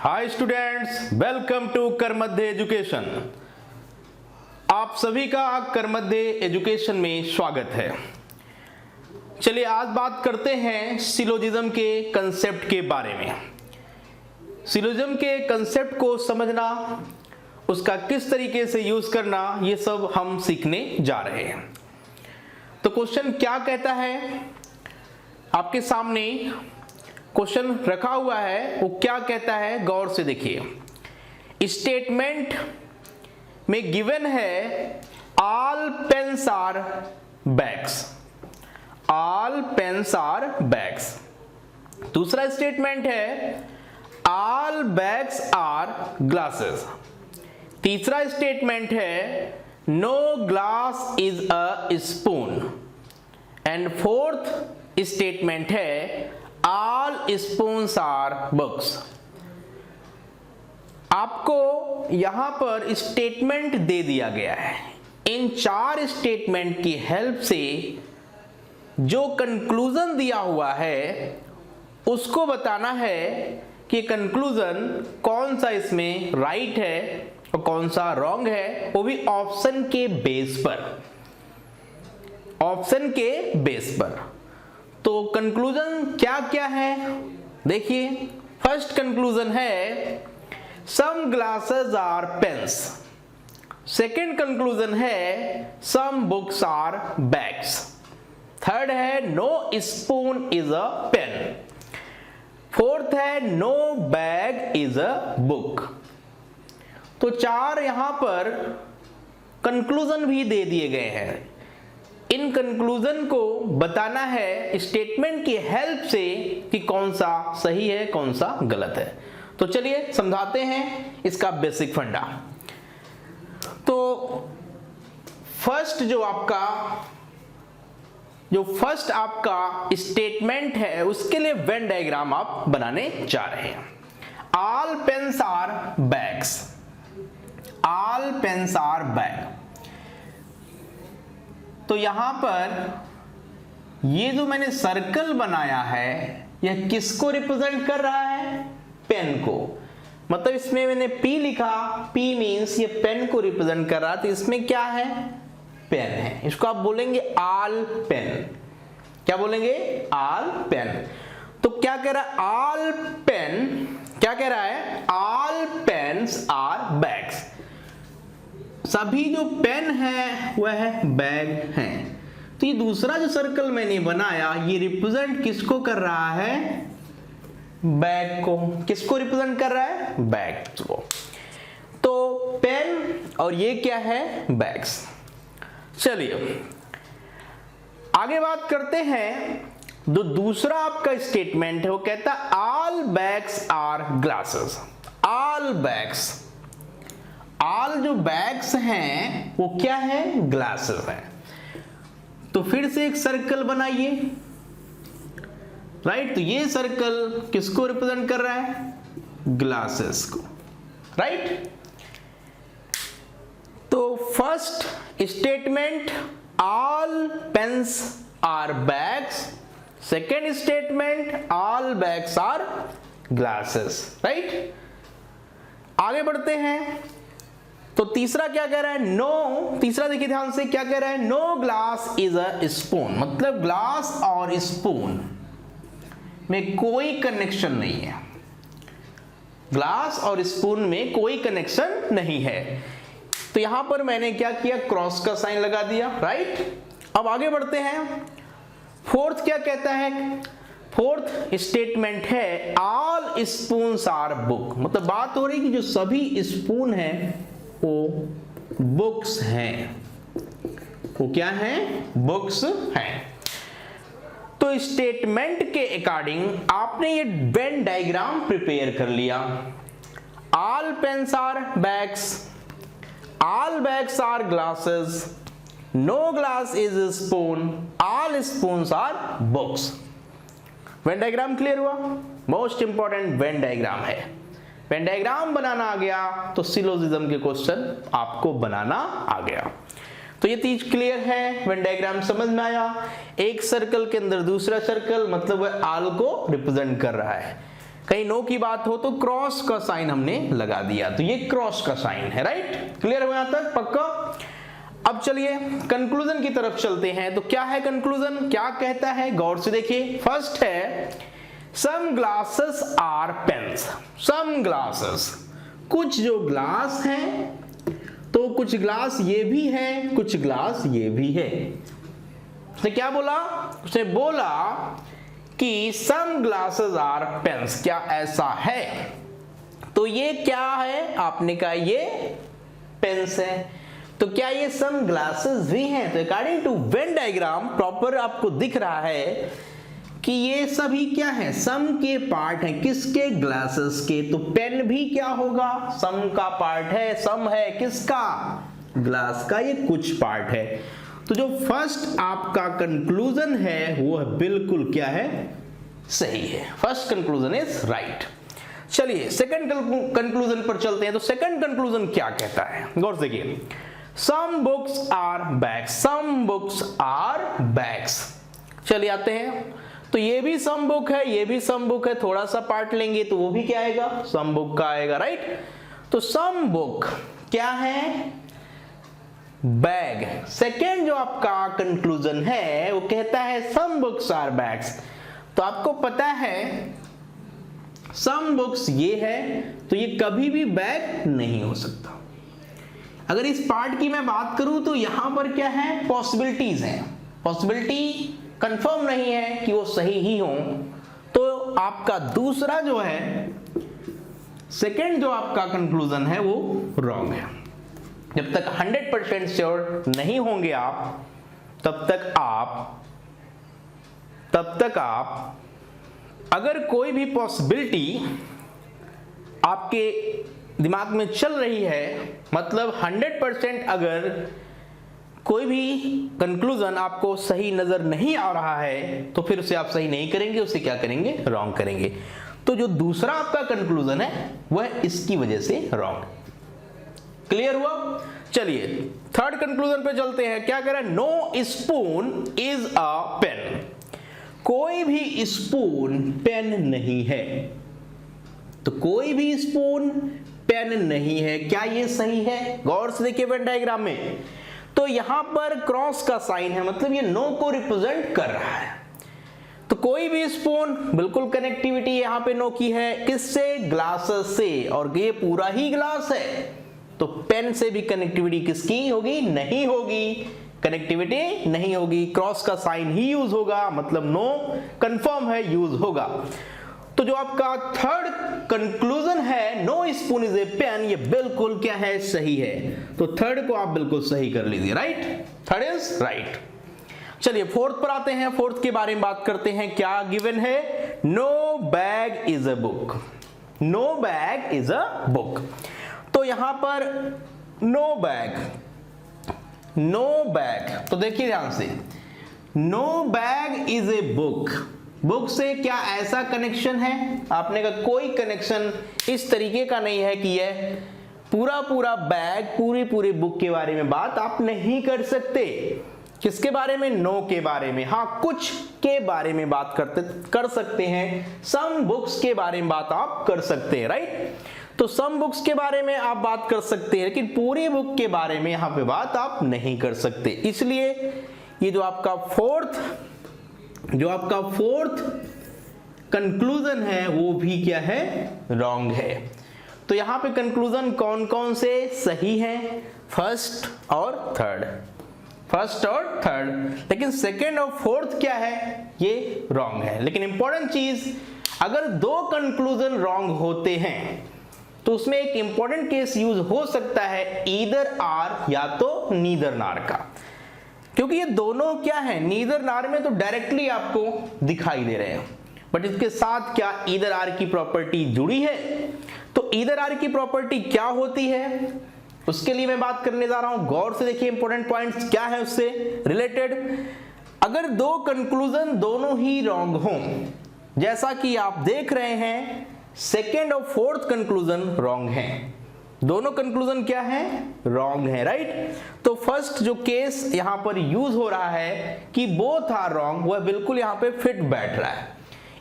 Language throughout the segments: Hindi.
Hi students, welcome to Karmadhya education. आप सभी का करमध्य एजुकेशन में स्वागत है। चलिए आज बात करते हैं सिलोजिज्म के कंसेप्ट के बारे में। सिलोजिज्म के कंसेप्ट को समझना, उसका किस तरीके से यूज करना, ये सब हम सीखने जा रहे हैं। तो क्वेश्चन क्या कहता है, आपके सामने क्वेश्चन रखा हुआ है, वो क्या कहता है गौर से देखिए। स्टेटमेंट में गिवन है all pens are bags, all pens are bags. दूसरा स्टेटमेंट है ऑल बैग्स आर ग्लासेस। तीसरा स्टेटमेंट है no glass is a spoon. And fourth statement है ऑल स्पून्स आर बुक्स। आपको यहां पर स्टेटमेंट दे दिया गया है। इन चार स्टेटमेंट की हेल्प से जो कंक्लूजन दिया हुआ है उसको बताना है कि कंक्लूजन कौन सा इसमें राइट है और कौन सा रॉन्ग है, वो भी ऑप्शन के बेस पर, ऑप्शन के बेस पर। तो कंक्लूजन क्या क्या है देखिए। फर्स्ट कंक्लूजन है some glasses are pens. Second conclusion है some books are bags. Third है no spoon is a pen. Fourth है no bag is a book. तो चार यहां पर कंक्लूजन भी दे दिए गए हैं। इन कंक्लूजन को बताना है स्टेटमेंट की हेल्प से कि कौन सा सही है कौन सा गलत है। तो चलिए समझाते हैं इसका बेसिक फंडा। तो फर्स्ट आपका स्टेटमेंट है, उसके लिए वेन डायग्राम आप बनाने जा रहे हैं। All pens are bags, all pens are bag. तो यहां पर ये जो मैंने सर्कल बनाया है, यह किसको रिप्रेजेंट कर रहा है? पेन को। मतलब इसमें मैंने P लिखा, P मींस ये पेन को रिप्रेजेंट कर रहा, तो इसमें क्या है? पेन है। इसको आप बोलेंगे ऑल पेन। क्या बोलेंगे? All pen. तो क्या कह रहा है? ऑल पेन क्या कह रहा है? All pens are bags. सभी जो पेन है वह बैग हैं। तो ये दूसरा जो सर्कल मैंने बनाया, ये रिप्रेजेंट किसको कर रहा है? बैग को। किसको रिप्रेजेंट कर रहा है? बैग को। तो पेन और ये क्या है? बैग्स। चलिए आगे बात करते हैं। जो दूसरा आपका स्टेटमेंट है वो कहता है all bags are glasses. All bags, all जो बैग्स हैं वो क्या है? ग्लासेस हैं। तो फिर से एक सर्कल बनाइए, राइट। तो ये सर्कल किसको रिप्रेजेंट कर रहा है? ग्लासेस को, राइट। तो first statement all pens are bags. Second statement all bags are glasses, right. आगे बढ़ते हैं। तो तीसरा क्या कह रहा है? नो, तीसरा देखिए ध्यान से, क्या कह रहा है? No glass is a spoon. मतलब ग्लास और स्पून में कोई कनेक्शन नहीं है। ग्लास और स्पून में कोई कनेक्शन नहीं है। तो यहां पर मैंने क्या किया? क्रॉस का साइन लगा दिया, राइट। अब आगे बढ़ते हैं। फोर्थ क्या कहता है? फोर्थ स्टेटमेंट है ऑल स्पून्स आर बुक। मतलब बात हो रही कि जो सभी स्पून हैं वो बुक्स हैं। वो क्या हैं? बुक्स हैं। तो स्टेटमेंट के अकॉर्डिंग आपने ये वेन डायग्राम प्रिपेयर कर लिया। All pens are bags, all bags are glasses, no glass is spoon, all spoons are books. Venn diagram clear हुआ? मोस्ट इंपॉर्टेंट वेन डायग्राम है। वेन डायग्राम बनाना आ गया तो सिलोजिज्म के क्वेश्चन आपको बनाना आ गया। तो ये चीज क्लियर है, वेन डायग्राम समझ में आया। एक सर्कल के अंदर दूसरा सर्कल, मतलब वह ऑल को रिप्रेजेंट कर रहा है। कहीं नो की बात हो तो क्रॉस का साइन हमने लगा दिया, तो ये क्रॉस का साइन है, राइट। क्लियर हो यहां तक, पक्का। अब चलिए कंक्लूजन की तरफ चलते हैं। तो क्या है कंक्लूजन, क्या कहता है, गौर से देखिए। फर्स्ट है some glasses are pens. Some glasses, कुछ जो ग्लास हैं, तो कुछ ग्लास ये भी है, कुछ ग्लास ये भी है। उसने क्या बोला, उसने बोला कि सम ग्लासेस आर पेन्स, क्या ऐसा है। तो ये क्या है, आपने कहा ये पेन्स है, तो क्या ये सम ग्लासेस भी हैं। तो according to Venn diagram proper आपको दिख रहा है कि ये सभी क्या है, सम के पार्ट हैं। किसके, ग्लासेस के। तो पेन भी क्या होगा, सम का पार्ट है। सम है किसका, ग्लास का, ये कुछ पार्ट है। तो जो फर्स्ट आपका कंक्लूजन है वो बिल्कुल क्या है, सही है। First conclusion is right. चलिए सेकंड कंक्लूजन पर चलते हैं। तो सेकंड कंक्लूजन क्या कहता है, गौर से देखिए। Some books are bags, some books are bags. चलिए आते हैं, तो ये भी सम बुक है, ये भी सम बुक है, थोड़ा सा पार्ट लेंगे तो वो भी क्या आएगा, सम बुक का आएगा, राइट। तो सम बुक क्या है, बैग। सेकेंड जो आपका कंक्लूजन है वो कहता है सम बुक्स आर बैग्स। तो आपको पता है सम बुक्स ये है, तो ये कभी भी बैग नहीं हो सकता। अगर इस पार्ट की मैं बात करूं तो यहां पर क्या है, पॉसिबिलिटीज हैं, पॉसिबिलिटी कंफर्म नहीं है कि वो सही ही हो। तो आपका दूसरा जो है, सेकंड जो आपका कंक्लूजन है वो रॉन्ग है। जब तक 100% श्योर नहीं होंगे आप, तब तक आप अगर कोई भी पॉसिबिलिटी आपके दिमाग में चल रही है, मतलब 100% अगर कोई भी कंक्लूजन आपको सही नजर नहीं आ रहा है, तो फिर उसे आप सही नहीं करेंगे, उसे क्या करेंगे, रॉन्ग करेंगे। तो जो दूसरा आपका कंक्लूजन है वह इसकी वजह से रॉन्ग। क्लियर हुआ। चलिए थर्ड कंक्लूजन पे चलते हैं। क्या कह रहा है, no spoon is a pen. कोई भी स्पून पेन नहीं है। तो कोई भी स्पून पेन नहीं है, क्या ये सही है। गौर से देखिए वेन डायग्राम में, तो यहां पर क्रॉस का साइन है, मतलब ये नो को रिप्रेजेंट कर रहा है। तो कोई भी स्पून, बिल्कुल कनेक्टिविटी यहां पे नो की है, किससे, ग्लासेस से, और ये पूरा ही ग्लास है। तो पेन से भी कनेक्टिविटी किसकी होगी, नहीं होगी, कनेक्टिविटी नहीं होगी, क्रॉस का साइन ही यूज होगा, मतलब नो कंफर्म है, यूज होगा। तो जो आपका थर्ड कंक्लूजन है, no spoon is a pen, ये बिल्कुल क्या है, सही है। तो थर्ड को आप बिल्कुल सही कर लीजिए, राइट, थर्ड इज राइट। चलिए फोर्थ पर आते हैं। फोर्थ के बारे में बात करते हैं। क्या गिवन है, no bag is a book. No bag is a book. तो यहां पर नो बैग, नो बैग, तो देखिए ध्यान से, no bag is a book. Book से क्या ऐसा कनेक्शन है, आपने कहा कोई कनेक्शन इस तरीके का नहीं है कि यह पूरा बैग, पूरी बुक के बारे में बात आप नहीं कर सकते। किसके बारे में, नो के बारे में। हाँ, कुछ के बारे में बात कर सकते हैं, सम बुक्स के बारे में बात आप कर सकते हैं, राइट। तो सम बुक्स के बारे में आप बात कर सकते हैं, लेकिन पूरी बुक के बारे में यहां पे बात आप नहीं कर सकते। इसलिए ये जो आपका फोर्थ कंक्लूजन है वो भी क्या है, रॉन्ग है। तो यहां पे कंक्लूजन कौन कौन से सही हैं, फर्स्ट और थर्ड, लेकिन सेकंड और फोर्थ क्या है, ये रॉन्ग है। लेकिन इंपॉर्टेंट चीज, अगर दो कंक्लूजन रॉन्ग होते हैं तो उसमें एक इंपॉर्टेंट केस यूज हो सकता है, ईदर आर या तो नीदर नार का, क्योंकि ये दोनों क्या है, नीदर नार में तो डायरेक्टली आपको दिखाई दे रहे हैं, बट इसके साथ क्या ईदर आर की प्रॉपर्टी जुड़ी है। तो ईदर आर की प्रॉपर्टी क्या होती है, उसके लिए मैं बात करने जा रहा हूं। गौर से देखिए इंपॉर्टेंट पॉइंट्स क्या है उससे रिलेटेड। अगर दो कंक्लूजन दोनों ही रॉन्ग हों, जैसा कि आप देख रहे हैं, सेकेंड और फोर्थ कंक्लूजन रॉन्ग है, दोनों कंक्लूजन क्या है, रॉन्ग है, राइट। तो फर्स्ट जो केस यहां पर यूज हो रहा है कि बोथ आर रॉन्ग, वह बिल्कुल यहां पे फिट बैठ रहा है।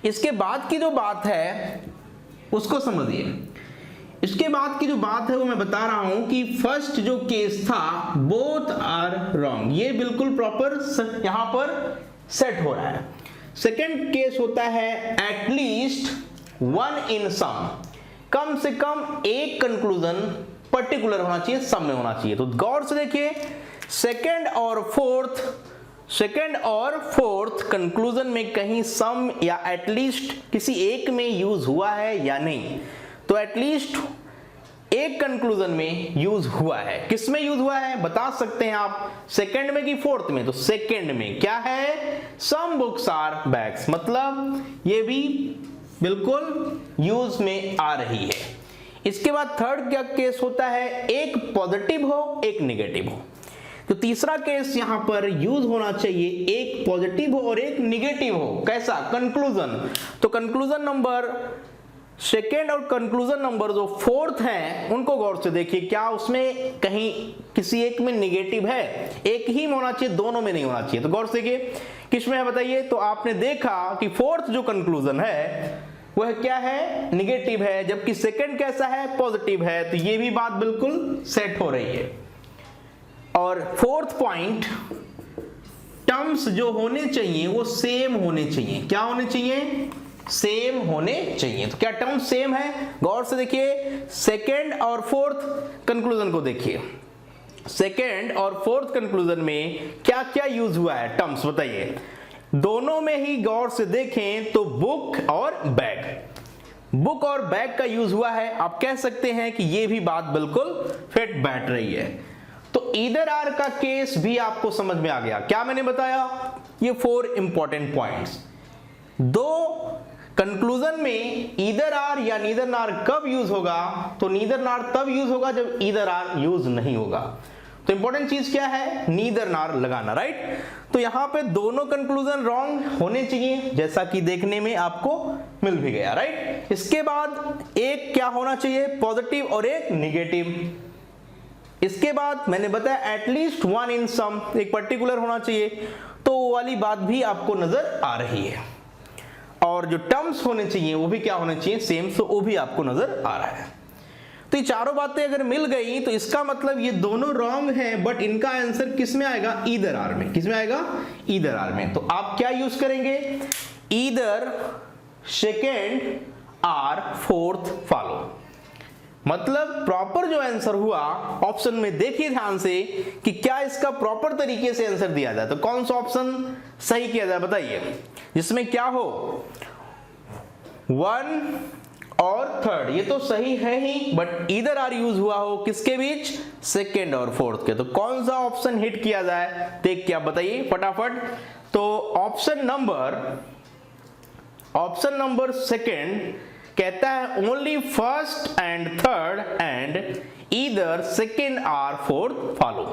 इसके बाद की जो बात है उसको समझिए। इसके बाद की जो बात है वो मैं बता रहा हूं कि फर्स्ट जो केस था बोथ आर रॉन्ग, ये बिल्कुल प्रॉपर यहां पर सेट हो रहा है। सेकंड केस होता है एटलीस्ट वन इन सम, कम से कम एक कंक्लूजन पर्टिकुलर होना चाहिए, सम में होना चाहिए। तो गौर से देखिए, सेकंड और फोर्थ कंक्लूजन में कहीं सम या एटलीस्ट किसी एक में यूज हुआ है या नहीं। तो एटलीस्ट एक कंक्लूजन में यूज हुआ है। किस में यूज हुआ है बता सकते हैं आप, सेकंड में कि फोर्थ में? तो सेकंड में क्या है, सम बुक्स आर बैग्स, मतलब ये भी बिल्कुल यूज में आ रही है। इसके बाद थर्ड क्या केस होता है, एक पॉजिटिव हो एक निगेटिव हो। तो तीसरा केस यहां पर यूज होना चाहिए, एक पॉजिटिव हो और एक निगेटिव हो। कैसा कंक्लूजन? तो कंक्लूजन नंबर सेकेंड और कंक्लूजन नंबर जो फोर्थ है उनको गौर से देखिए, क्या उसमें कहीं किसी एक में निगेटिव है? एक ही में होना चाहिए, दोनों में नहीं होना चाहिए। तो गौर से देखिए किसमें है बताइए। तो आपने देखा कि फोर्थ जो कंक्लूजन है वह क्या है, निगेटिव है, जबकि सेकंड कैसा है, पॉजिटिव है। तो ये भी बात बिल्कुल सेट हो रही है। और फोर्थ पॉइंट, टर्म्स जो होने चाहिए वो सेम होने चाहिए। क्या होने चाहिए? सेम होने चाहिए। तो क्या टर्म सेम है? गौर से देखिए, सेकेंड और फोर्थ कंक्लूजन को देखिए। सेकेंड और फोर्थ कंक्लूजन में क्या क्या यूज हुआ है टर्म्स बताइए। दोनों में ही गौर से देखें तो बुक और बैग का यूज हुआ है। आप कह सकते हैं कि ये भी बात बिल्कुल फिट बैठ रही है। तो ईदर आर का केस भी आपको समझ में आ गया। क्या मैंने बताया? ये 4 इंपॉर्टेंट पॉइंट्स। दो कंक्लूजन में ईदर आर या नीदर नार कब यूज होगा? तो नीदर नार तब यूज होगा जब ईदर आर यूज नहीं होगा। तो इंपॉर्टेंट चीज क्या है? नीदर नार लगाना, राइट। तो यहां पे दोनों कंक्लूजन रॉन्ग होने चाहिए, जैसा कि देखने में आपको मिल भी गया, राइट। इसके बाद एक क्या होना चाहिए, पॉजिटिव और एक निगेटिव। इसके बाद मैंने बताया एटलीस्ट वन इन सम, एक पर्टिकुलर होना चाहिए। तो वो वाली बात भी आपको नजर आ रही है। और जो टर्म्स होने चाहिए वो भी क्या होने चाहिए, सेम। तो वो भी आपको नजर आ रहा है। तो ये चारों बातें अगर मिल गई तो इसका मतलब ये दोनों रॉन्ग हैं, बट इनका आंसर किस में आएगा? ईदर आर में। किस में आएगा? ईदर आर में। तो आप क्या यूज करेंगे? Either second or fourth follow. मतलब प्रॉपर जो आंसर हुआ ऑप्शन में देखिए ध्यान से कि क्या इसका प्रॉपर तरीके से आंसर दिया जाए। तो कौन सा ऑप्शन सही किया जाए बताइए, जिसमें क्या हो, 1 और थर्ड। ये तो सही है ही, बट ईदर आर यूज हुआ हो किसके बीच? सेकेंड और फोर्थ के। तो कौन सा ऑप्शन हिट किया जाए देख के आप बताइए फटाफट। तो ऑप्शन नंबर सेकेंड कहता है only first and third and either second or fourth follow.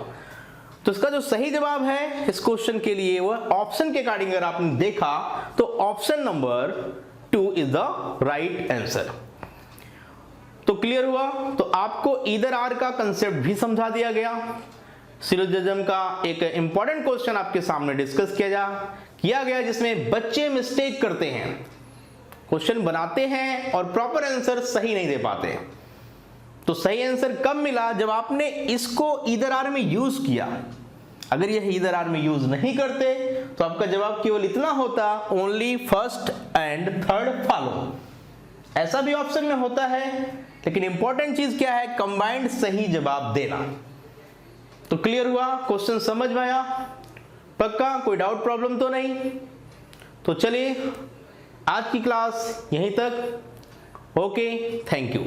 तो इसका जो सही जवाब है इस क्वेश्चन के लिए वो ऑप्शन के अकॉर्डिंग अगर आपने देखा तो option number 2 is the right answer. तो क्लियर हुआ? तो आपको ईदर आर का कंसेप्ट भी समझा दिया गया। सिलोजिज्म का एक इंपॉर्टेंट क्वेश्चन आपके सामने डिस्कस किया गया जिसमें बच्चे मिस्टेक करते हैं, क्वेश्चन बनाते हैं और प्रॉपर आंसर सही नहीं दे पाते। तो सही आंसर कब मिला? जब आपने इसको ईदर आर में यूज किया। अगर यह ईदर आर में यूज नहीं करते तो आपका जवाब केवल इतना होता, only first and third follow. ऐसा भी ऑप्शन में होता है, लेकिन इंपॉर्टेंट चीज क्या है? कंबाइंड सही जवाब देना। तो क्लियर हुआ? क्वेश्चन समझ में आया? पक्का? कोई डाउट प्रॉब्लम तो नहीं? तो चलिए आज की क्लास यहीं तक। Okay, thank you.